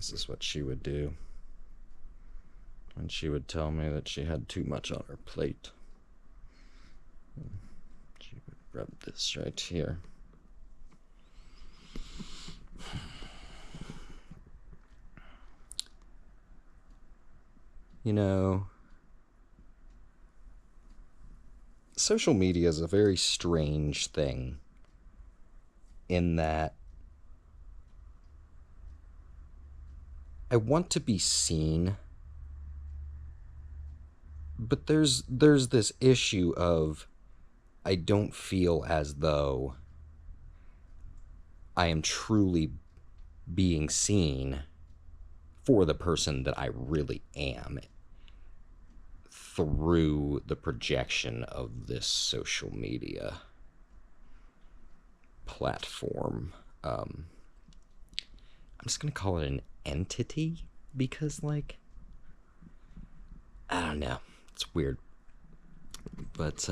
This is what she would do. And she would tell me that she had too much on her plate. She would rub this right here. You know, social media is a very strange thing in that I want to be seen, but there's this issue of I don't feel as though I am truly being seen for the person that I really am through the projection of this social media platform. I'm just gonna call it an entity because, like, I don't know, it's weird, but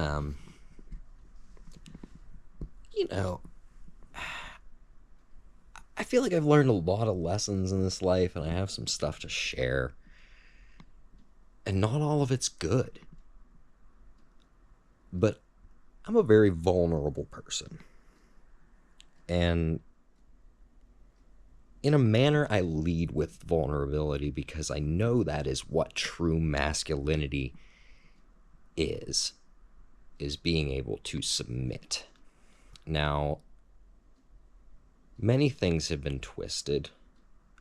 you know, I feel like I've learned a lot of lessons in this life, and I have some stuff to share, and not all of it's good, but I'm a very vulnerable person, and in a manner, I lead with vulnerability because I know that is what true masculinity is being able to submit. Now, many things have been twisted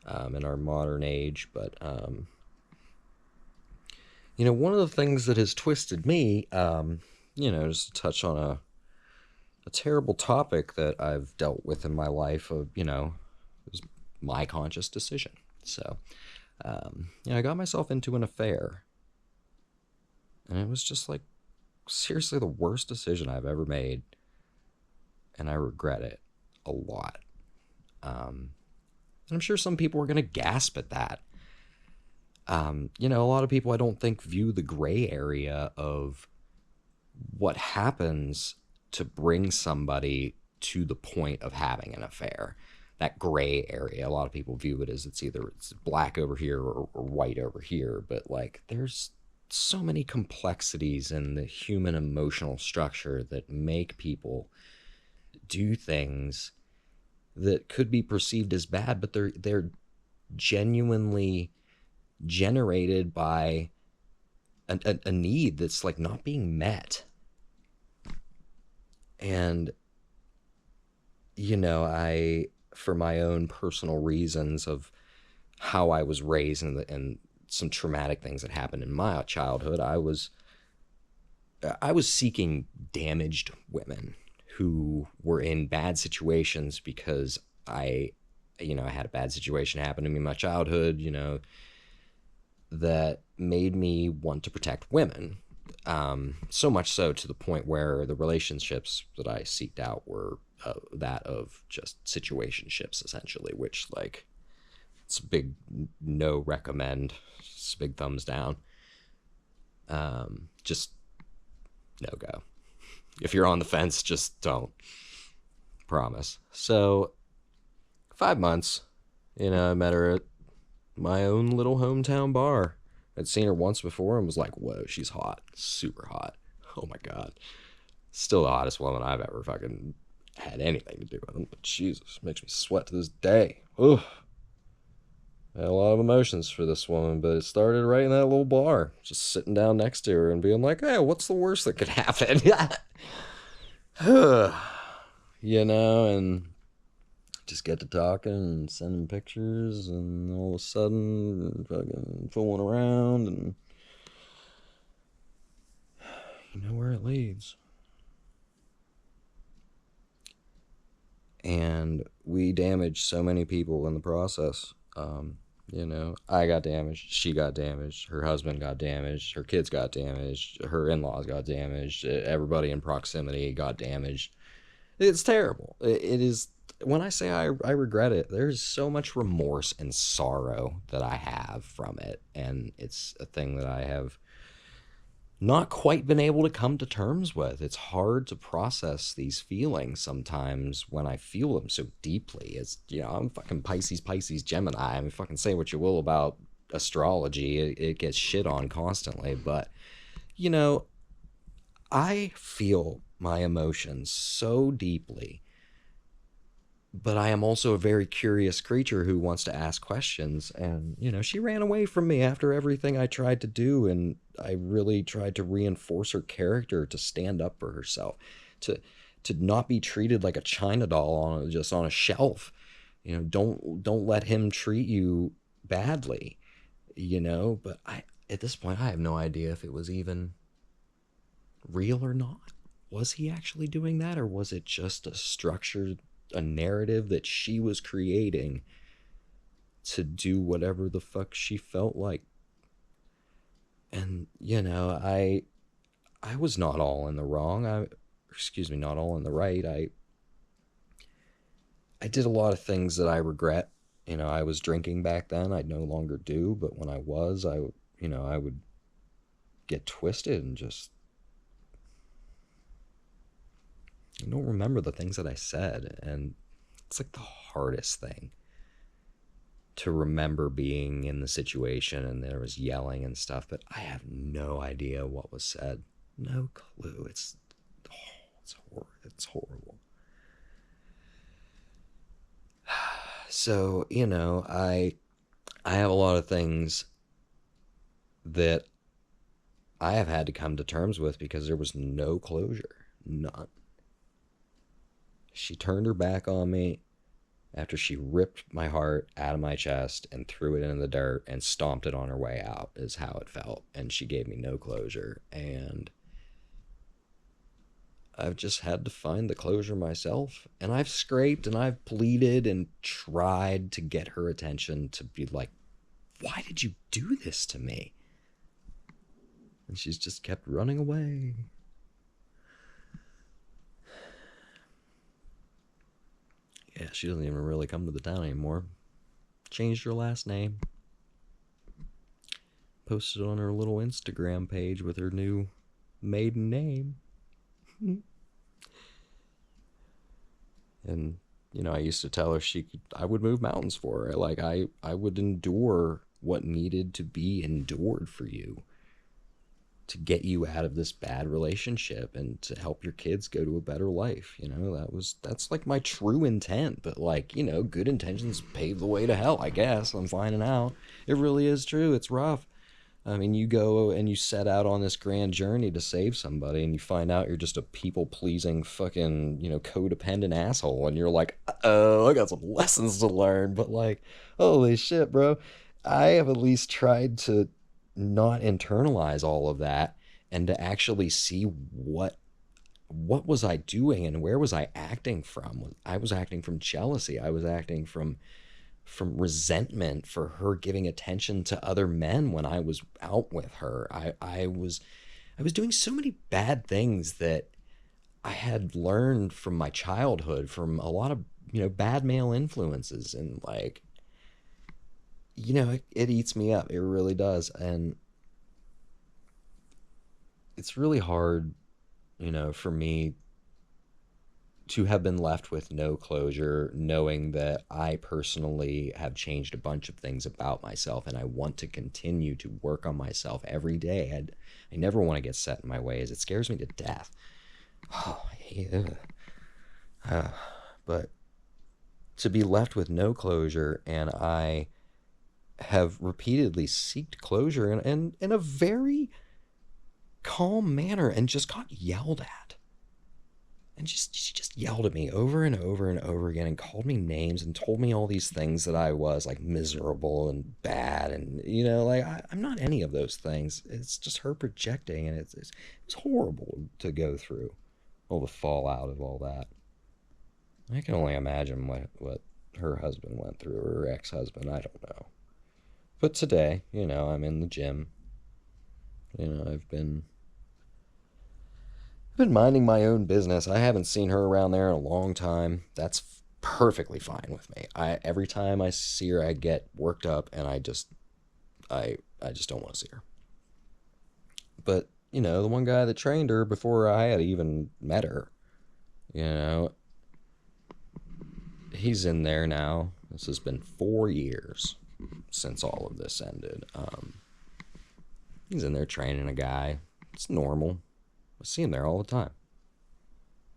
in our modern age, but you know, one of the things that has twisted me, you know, just to touch on a terrible topic that I've dealt with in my life, of, you know, it was my conscious decision. So, you know, I got myself into an affair, and it was just like seriously the worst decision I've ever made, and I regret it a lot. And I'm sure some people are going to gasp at that. You know, a lot of people I don't think view the gray area of what happens to bring somebody to the point of having an affair. That gray area, a lot of people view it as it's black over here or white over here, but like there's so many complexities in the human emotional structure that make people do things that could be perceived as bad, but they're genuinely generated by a need that's like not being met. And you know, for my own personal reasons of how I was raised and some traumatic things that happened in my childhood, I was seeking damaged women who were in bad situations because I had a bad situation happen to me in my childhood, you know, that made me want to protect women. So much so to the point where the relationships that I seeked out were that of just situationships, essentially, which, like, it's a big no recommend. It's a big thumbs down. Just no go. If you're on the fence, just don't. Promise. So 5 months, you know, I met her at my own little hometown bar. I'd seen her once before and was like, whoa, she's hot. Super hot. Oh my God. Still the hottest woman I've ever fucking had anything to do with. But Jesus, makes me sweat to this day. Ugh. I had a lot of emotions for this woman, but it started right in that little bar. Just sitting down next to her and being like, hey, what's the worst that could happen? You know, and just get to talking and sending pictures, and all of a sudden, fucking fooling around, and you know where it leads. And we damaged so many people in the process. You know, I got damaged, she got damaged, her husband got damaged, her kids got damaged, her in-laws got damaged, everybody in proximity got damaged. It's terrible. It is. When I say I regret it, there's so much remorse and sorrow that I have from it, and it's a thing that I have not quite been able to come to terms with. It's hard to process these feelings sometimes when I feel them so deeply. It's, I'm fucking Pisces, Gemini. I mean, fucking say what you will about astrology. It gets shit on constantly. But, you know, I feel my emotions so deeply, but I am also a very curious creature who wants to ask questions. And, she ran away from me after everything I tried to do. And I really tried to reinforce her character to stand up for herself, to not be treated like a China doll just on a shelf. Don't let him treat you badly, but at this point, I have no idea if it was even real or not. Was he actually doing that, or was it just a narrative that she was creating to do whatever the fuck she felt like? And I was not all in the wrong. Not all in the right. I did a lot of things that I regret. I was drinking back then. I no longer do, but when I was, I would get twisted and just, I don't remember the things that I said. And it's like the hardest thing to remember being in the situation, and there was yelling and stuff, but I have no idea what was said. No clue. It's horrible. So, I have a lot of things that I have had to come to terms with because there was no closure. None. She turned her back on me after she ripped my heart out of my chest and threw it in the dirt and stomped it on her way out, is how it felt. And she gave me no closure. And I've just had to find the closure myself. And I've scraped and I've pleaded and tried to get her attention to be like, why did you do this to me? And she's just kept running away. Yeah, she doesn't even really come to the town anymore. Changed her last name. Posted on her little Instagram page with her new maiden name. And, I used to tell her I would move mountains for her. Like, I would endure what needed to be endured for you to get you out of this bad relationship and to help your kids go to a better life. That's like my true intent. But good intentions pave the way to hell, I guess. I'm finding out it really is true. It's rough. I mean, you go and you set out on this grand journey to save somebody, and you find out you're just a people-pleasing fucking, codependent asshole, and you're like, oh, I got some lessons to learn. But holy shit, bro. I have at least tried to not internalize all of that and to actually see what was I doing and where was I acting from. I was acting from jealousy. I was acting from resentment for her giving attention to other men when I was out with her. I was doing so many bad things that I had learned from my childhood, from a lot of bad male influences, and it eats me up. It really does. And it's really hard, for me to have been left with no closure, knowing that I personally have changed a bunch of things about myself, and I want to continue to work on myself every day. I never want to get set in my ways. It scares me to death. Oh, yeah. But to be left with no closure, and I have repeatedly sought closure in a very calm manner, and just got yelled at. And she just yelled at me over and over and over again, and called me names and told me all these things that I was, like, miserable and bad. And, I'm not any of those things. It's just her projecting, and it's horrible to go through all the fallout of all that. I can only imagine what her husband went through, or her ex-husband. I don't know. But today, I'm in the gym. I've been minding my own business. I haven't seen her around there in a long time. That's perfectly fine with me. Every time I see her, I get worked up, and I just don't want to see her. But the one guy that trained her before I had even met her, you know, he's in there now. This has been 4 years since all of this ended. He's in there training a guy. It's normal. I see him there all the time.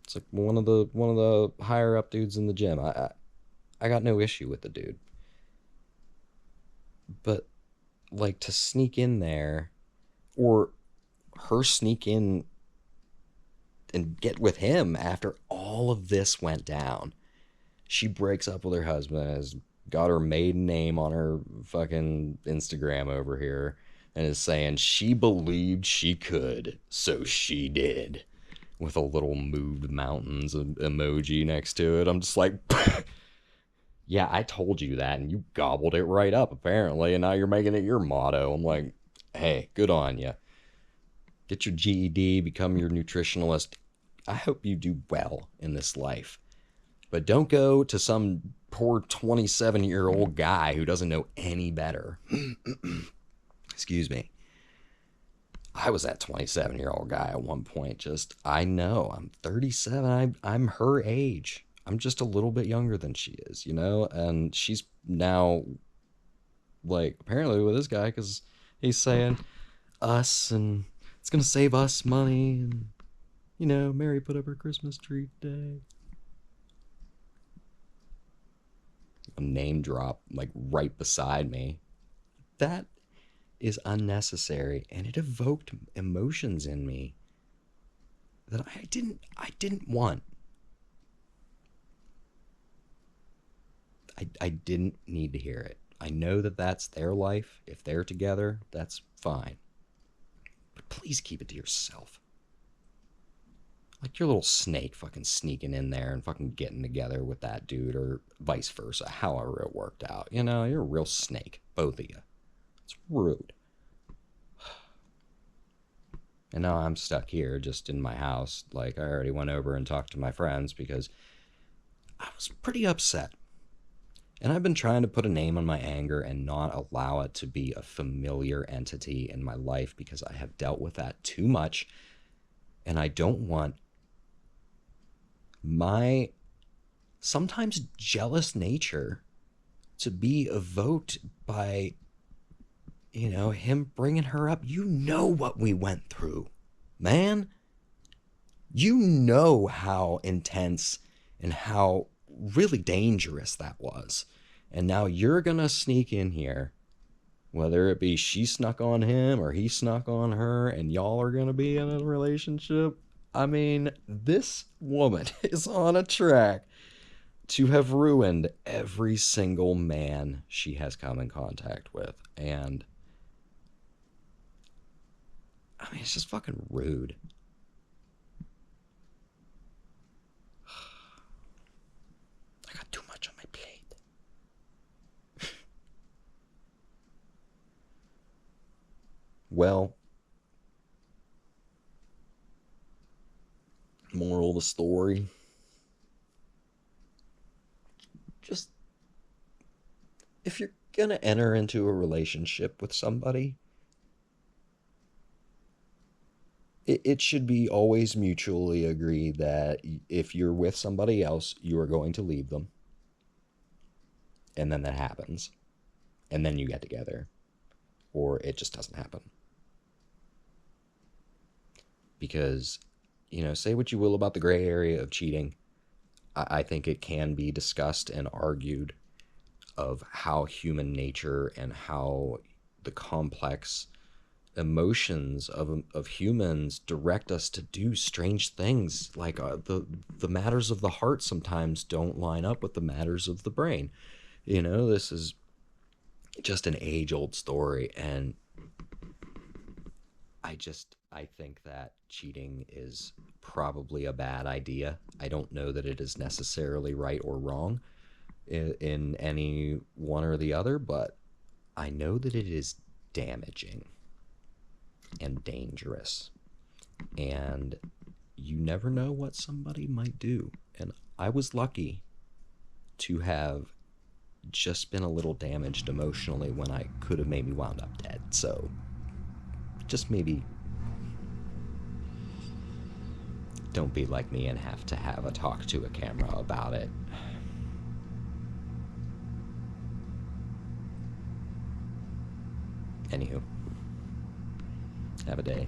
It's like one of the higher up dudes in the gym. I got no issue with the dude, but like to sneak in there, or her sneak in and get with him after all of this went down. She breaks up with her husband, has got her maiden name on her fucking Instagram over here, and is saying she believed she could, so she did. With a little moved mountains emoji next to it. I'm just like, yeah, I told you that, and you gobbled it right up, apparently, and now you're making it your motto. I'm like, hey, good on you. Get your GED, become your nutritionalist. I hope you do well in this life. But don't go to some poor 27-year-old guy who doesn't know any better. Excuse me. I was that 27-year-old guy at one point. I know, I'm 37. I'm her age. I'm just a little bit younger than she is, And she's now, like, apparently with this guy, because he's saying us, and it's going to save us money, and, Mary put up her Christmas tree today. A name drop, like, right beside me. That is unnecessary, and it evoked emotions in me that I didn't want. I didn't need to hear it. I know that that's their life. If they're together, that's fine. But please keep it to yourself. Like your little snake fucking sneaking in there and fucking getting together with that dude, or vice versa, however it worked out. You're a real snake, both of you. It's rude. And now I'm stuck here just in my house. Like, I already went over and talked to my friends because I was pretty upset. And I've been trying to put a name on my anger and not allow it to be a familiar entity in my life, because I have dealt with that too much. And I don't want my sometimes jealous nature to be evoked by, him bringing her up. You know what we went through, man. You know how intense and how really dangerous that was. And now you're gonna sneak in here, whether it be she snuck on him or he snuck on her, and y'all are gonna be in a relationship. I mean, this woman is on a track to have ruined every single man she has come in contact with. And I mean, it's just fucking rude. I got too much on my plate. Well, moral of the story. Just, if you're gonna enter into a relationship with somebody, it should be always mutually agreed that if you're with somebody else, you are going to leave them. And then that happens. And then you get together. Or it just doesn't happen. Because, say what you will about the gray area of cheating, I think it can be discussed and argued of how human nature and how the complex emotions of humans direct us to do strange things. Like the matters of the heart sometimes don't line up with the matters of the brain. This is just an age-old story, and I think that cheating is probably a bad idea. I don't know that it is necessarily right or wrong in any one or the other, but I know that it is damaging and dangerous, and you never know what somebody might do. And I was lucky to have just been a little damaged emotionally when I could have maybe wound up dead. So just maybe Don't be like me and have to have a talk to a camera about it. Anywho, have a day.